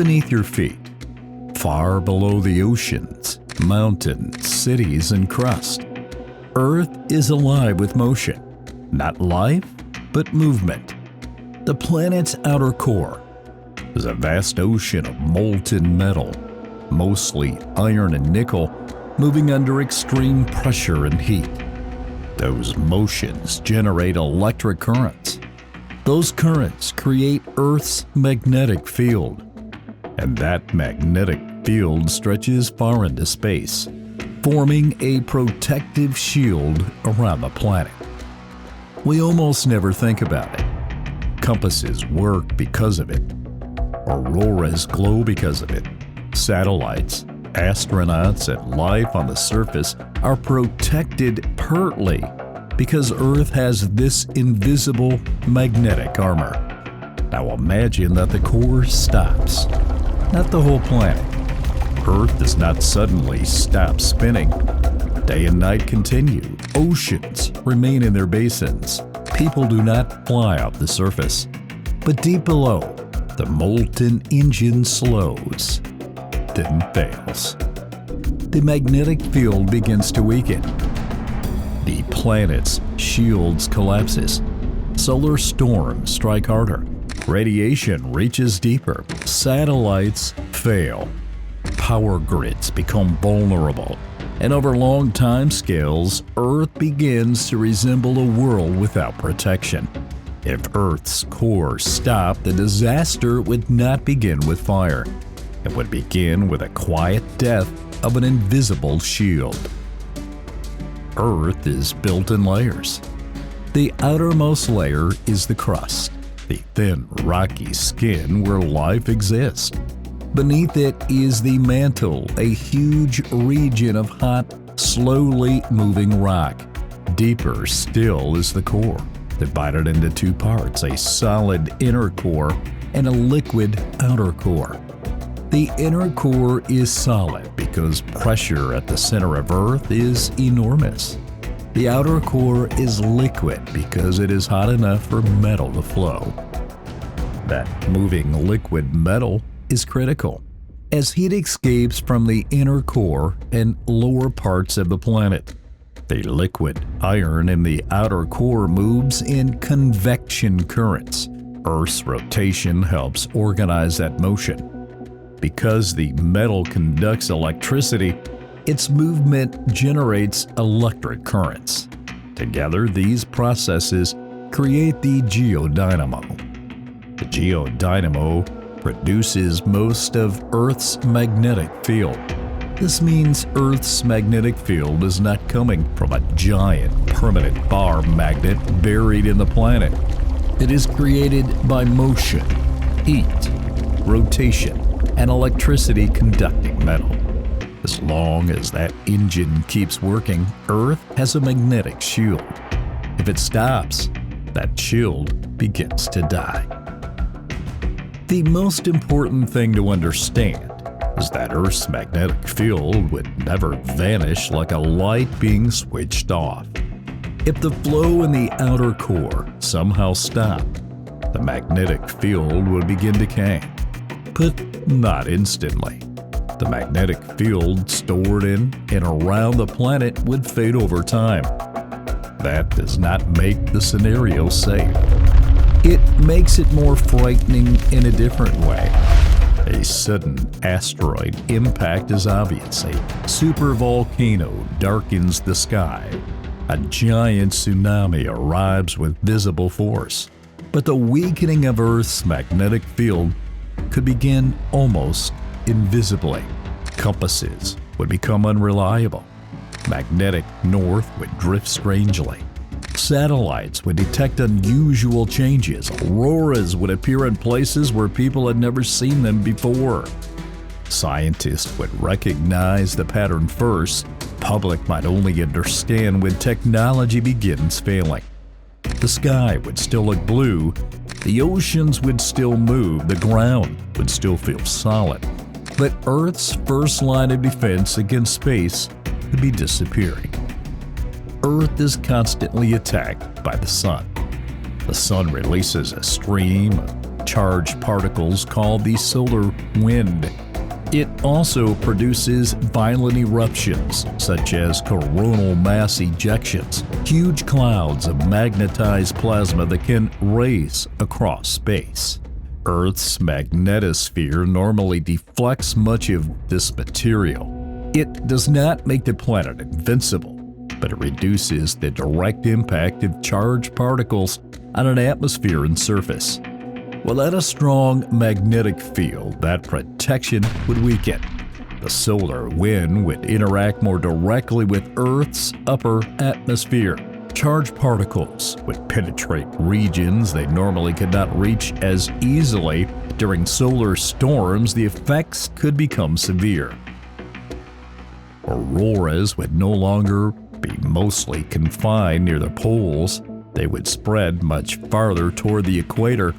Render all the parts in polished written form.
beneath your feet, far below the oceans, mountains, cities, and crust. Earth is alive with motion, not life, but movement. The planet's outer core is a vast ocean of molten metal, mostly iron and nickel, moving under extreme pressure and heat. Those motions generate electric currents. Those currents create Earth's magnetic field, and that magnetic field stretches far into space, forming a protective shield around the planet. We almost never think about it. Compasses work because of it. Auroras glow because of it. Satellites, astronauts, and life on the surface are protected partly because Earth has this invisible magnetic armor. Now imagine that the core stops, not the whole planet. Earth does not suddenly stop spinning. Day and night continue. Oceans remain in their basins. People do not fly off the surface. But deep below, the molten engine slows, then fails. The magnetic field begins to weaken. The planet's shields collapses. Solar storms strike harder. Radiation reaches deeper. Satellites fail. Power grids become vulnerable. And over long time scales, Earth begins to resemble a world without protection. If Earth's core stopped, the disaster would not begin with fire. It would begin with a quiet death of an invisible shield. Earth is built in layers. The outermost layer is the crust, the thin, rocky skin where life exists. Beneath it is the mantle, a huge region of hot, slowly moving rock. Deeper still is the core, divided into two parts, a solid inner core and a liquid outer core. The inner core is solid because pressure at the center of Earth is enormous. The outer core is liquid because it is hot enough for metal to flow. That moving liquid metal is critical, as heat escapes from the inner core and lower parts of the planet. The liquid iron in the outer core moves in convection currents. Earth's rotation helps organize that motion. Because the metal conducts electricity, its movement generates electric currents. Together, these processes create the geodynamo. The geodynamo produces most of Earth's magnetic field. This means Earth's magnetic field is not coming from a giant permanent bar magnet buried in the planet. It is created by motion, heat, rotation, and electricity conducting metal. As long as that engine keeps working, Earth has a magnetic shield. If it stops, that shield begins to die. The most important thing to understand is that Earth's magnetic field would never vanish like a light being switched off. If the flow in the outer core somehow stopped, the magnetic field would begin decaying, but not instantly. The magnetic field stored in and around the planet would fade over time. That does not make the scenario safe. It makes it more frightening in a different way. A sudden asteroid impact is obvious. A supervolcano darkens the sky. A giant tsunami arrives with visible force. But the weakening of Earth's magnetic field could begin almost invisibly. Compasses would become unreliable. Magnetic north would drift strangely. Satellites would detect unusual changes. Auroras would appear in places where people had never seen them before. Scientists would recognize the pattern first. Public might only understand when technology begins failing. The sky would still look blue. The oceans would still move. The ground would still feel solid. But Earth's first line of defense against space would be disappearing. Earth is constantly attacked by the sun. The sun releases a stream of charged particles called the solar wind. It also produces violent eruptions, such as coronal mass ejections, huge clouds of magnetized plasma that can race across space. Earth's magnetosphere normally deflects much of this material. It does not make the planet invincible, but it reduces the direct impact of charged particles on an atmosphere and surface. Without a strong magnetic field, that protection would weaken. The solar wind would interact more directly with Earth's upper atmosphere. Charged particles would penetrate regions they normally could not reach as easily. During solar storms, the effects could become severe. Auroras would no longer be mostly confined near the poles. They would spread much farther toward the equator,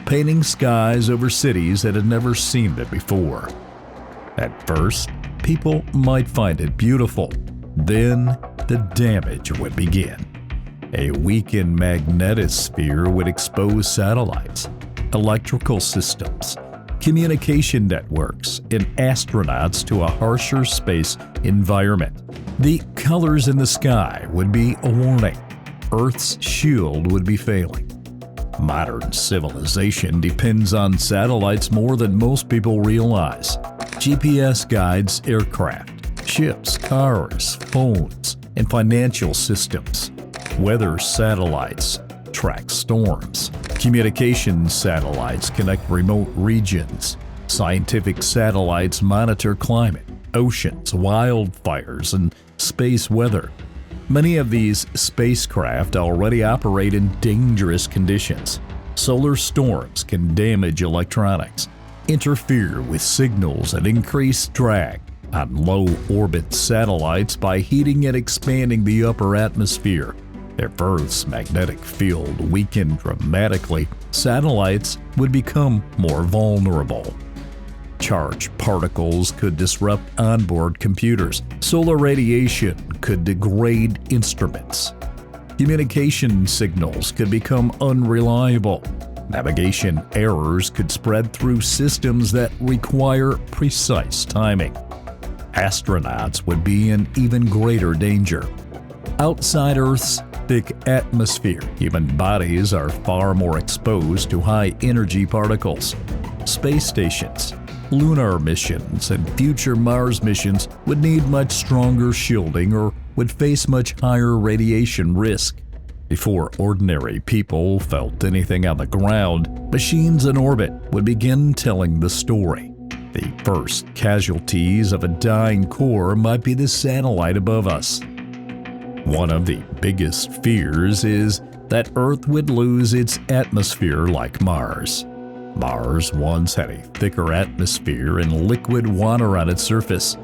painting skies over cities that had never seen them before. At first, people might find it beautiful. Then, the damage would begin. A weakened magnetosphere would expose satellites, electrical systems, communication networks, and astronauts to a harsher space environment. The colors in the sky would be a warning. Earth's shield would be failing. Modern civilization depends on satellites more than most people realize. GPS guides aircraft, ships, cars, phones, and financial systems. Weather satellites track storms. Communications satellites connect remote regions. Scientific satellites monitor climate, oceans, wildfires, and space weather. Many of these spacecraft already operate in dangerous conditions. Solar storms can damage electronics, interfere with signals, and increase drag on low-orbit satellites by heating and expanding the upper atmosphere. If Earth's magnetic field weakened dramatically, satellites would become more vulnerable. Charged particles could disrupt onboard computers. Solar radiation could degrade instruments. Communication signals could become unreliable. Navigation errors could spread through systems that require precise timing. Astronauts would be in even greater danger. Outside Earth's thick atmosphere, human bodies are far more exposed to high-energy particles. Space stations, lunar missions, and future Mars missions would need much stronger shielding or would face much higher radiation risk. Before ordinary people felt anything on the ground, machines in orbit would begin telling the story. The first casualties of a dying core might be the satellite above us. One of the biggest fears is that Earth would lose its atmosphere like Mars. Mars once had a thicker atmosphere and liquid water on its surface.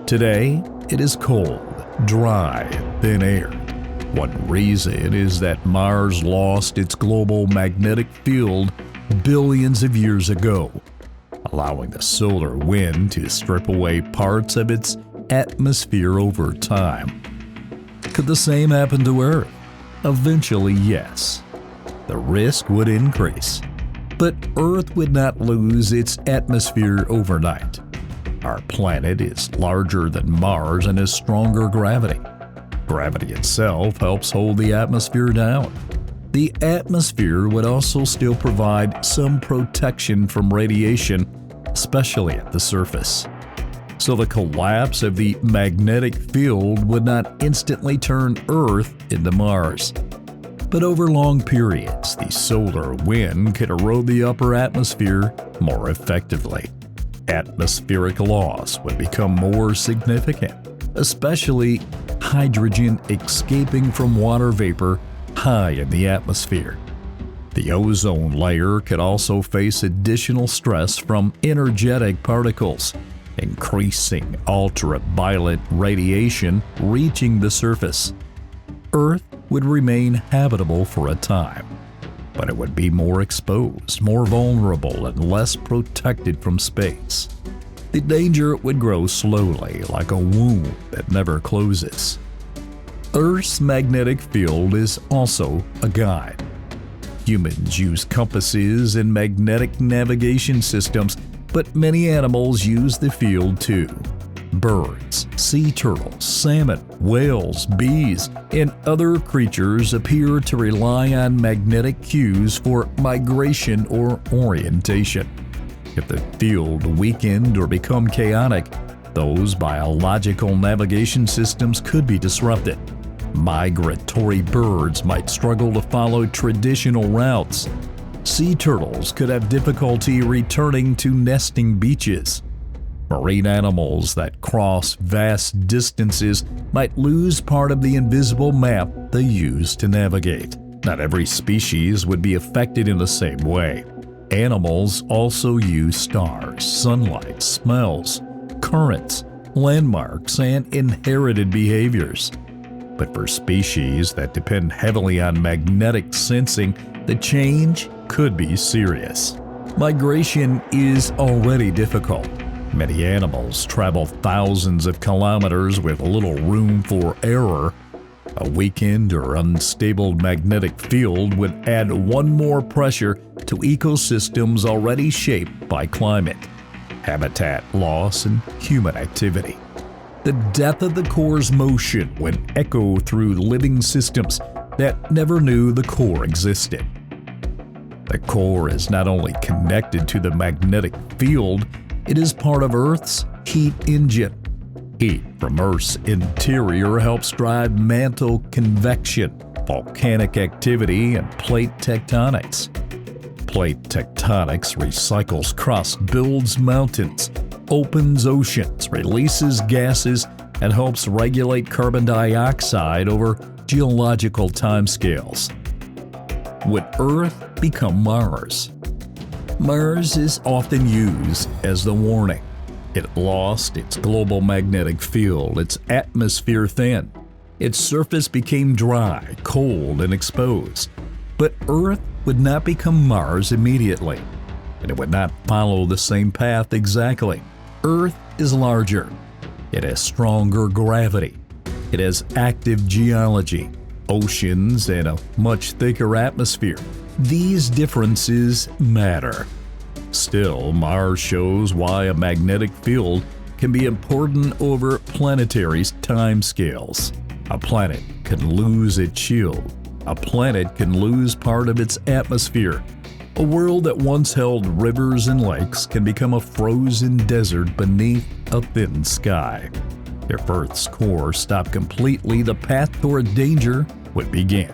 Today, it is cold, dry, and thin air. One reason is that Mars lost its global magnetic field billions of years ago, allowing the solar wind to strip away parts of its atmosphere over time. Could the same happen to Earth? Eventually, yes. The risk would increase. But Earth would not lose its atmosphere overnight. Our planet is larger than Mars and has stronger gravity. Gravity itself helps hold the atmosphere down. The atmosphere would also still provide some protection from radiation, especially at the surface. So the collapse of the magnetic field would not instantly turn Earth into Mars. But over long periods, the solar wind could erode the upper atmosphere more effectively. Atmospheric loss would become more significant, especially hydrogen escaping from water vapor high in the atmosphere. The ozone layer could also face additional stress from energetic particles, increasing ultraviolet radiation reaching the surface. Earth would remain habitable for a time, but it would be more exposed, more vulnerable, and less protected from space. The danger would grow slowly, like a wound that never closes. Earth's magnetic field is also a guide. Humans use compasses and magnetic navigation systems, but many animals use the field too. Birds, sea turtles, salmon, whales, bees, and other creatures appear to rely on magnetic cues for migration or orientation. If the field weakened or become chaotic, those biological navigation systems could be disrupted. Migratory birds might struggle to follow traditional routes. Sea turtles could have difficulty returning to nesting beaches. Marine animals that cross vast distances might lose part of the invisible map they use to navigate. Not every species would be affected in the same way. Animals also use stars, sunlight, smells, currents, landmarks, and inherited behaviors. But for species that depend heavily on magnetic sensing, the change could be serious. Migration is already difficult. Many animals travel thousands of kilometers with little room for error. A weakened or unstable magnetic field would add one more pressure to ecosystems already shaped by climate, habitat loss, and human activity. The death of the core's motion would echo through living systems that never knew the core existed. The core is not only connected to the magnetic field, it is part of Earth's heat engine. Heat from Earth's interior helps drive mantle convection, volcanic activity, and plate tectonics. Plate tectonics recycles crust, builds mountains, opens oceans, releases gases, and helps regulate carbon dioxide over geological timescales. Would Earth become Mars? Mars is often used as the warning. It lost its global magnetic field, its atmosphere thinned. Its surface became dry, cold, and exposed. But Earth would not become Mars immediately, and it would not follow the same path exactly. Earth is larger. It has stronger gravity. It has active geology, oceans, and a much thicker atmosphere. These differences matter. Still, Mars shows why a magnetic field can be important over planetary timescales. A planet can lose its shield. A planet can lose part of its atmosphere. A world that once held rivers and lakes can become a frozen desert beneath a thin sky. If Earth's core stopped completely, the path toward danger would begin.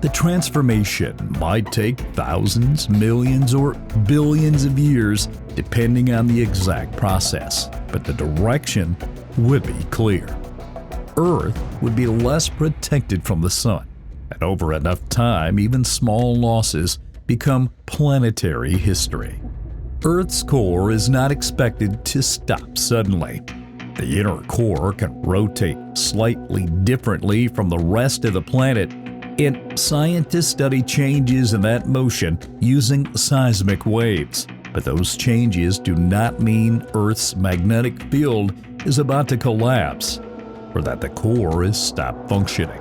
The transformation might take thousands, millions, or billions of years, depending on the exact process, but the direction would be clear. Earth would be less protected from the sun, and over enough time, even small losses become planetary history. Earth's core is not expected to stop suddenly. The inner core can rotate slightly differently from the rest of the planet, and scientists study changes in that motion using seismic waves. But those changes do not mean Earth's magnetic field is about to collapse, or that the core has stopped functioning.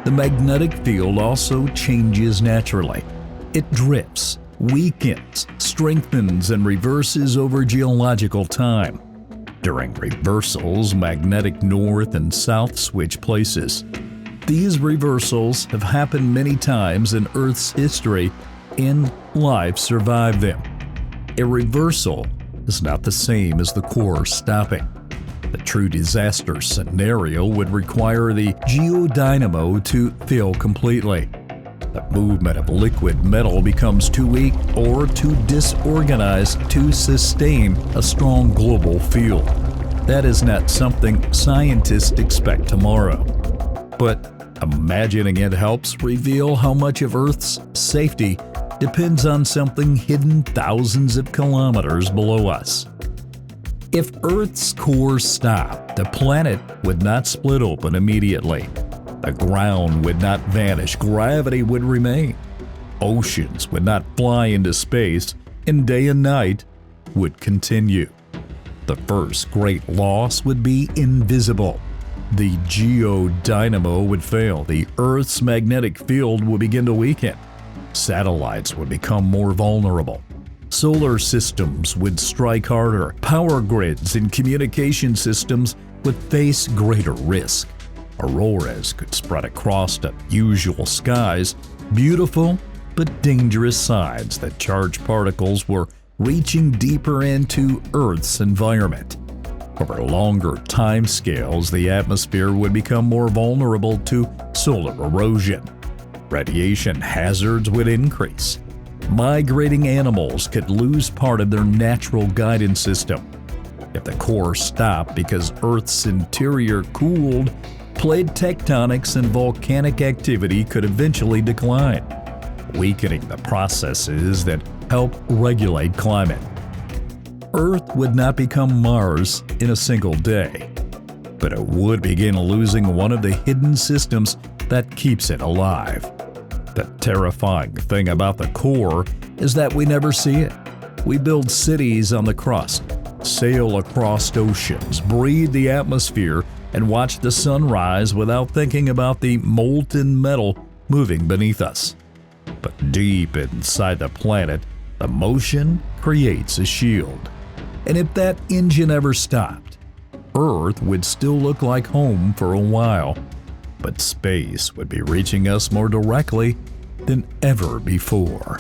The magnetic field also changes naturally. It drifts, weakens, strengthens, and reverses over geological time. During reversals, magnetic north and south switch places. These reversals have happened many times in Earth's history, and life survived them. A reversal is not the same as the core stopping. The true disaster scenario would require the geodynamo to fail completely. The movement of liquid metal becomes too weak or too disorganized to sustain a strong global field. That is not something scientists expect tomorrow. But imagining it helps reveal how much of Earth's safety depends on something hidden thousands of kilometers below us. If Earth's core stopped, the planet would not split open immediately. The ground would not vanish, gravity would remain. Oceans would not fly into space, and day and night would continue. The first great loss would be invisible. The geodynamo would fail. The Earth's magnetic field would begin to weaken. Satellites would become more vulnerable. Solar systems would strike harder. Power grids and communication systems would face greater risk. Auroras could spread across unusual skies, beautiful but dangerous signs that charged particles were reaching deeper into Earth's environment. Over longer timescales, the atmosphere would become more vulnerable to solar erosion. Radiation hazards would increase. Migrating animals could lose part of their natural guidance system. If the core stopped because Earth's interior cooled, plate tectonics and volcanic activity could eventually decline, weakening the processes that help regulate climate. Earth would not become Mars in a single day, but it would begin losing one of the hidden systems that keeps it alive. The terrifying thing about the core is that we never see it. We build cities on the crust, sail across oceans, breathe the atmosphere, and watch the sun rise without thinking about the molten metal moving beneath us. But deep inside the planet, the motion creates a shield. And if that engine ever stopped, Earth would still look like home for a while, but space would be reaching us more directly than ever before.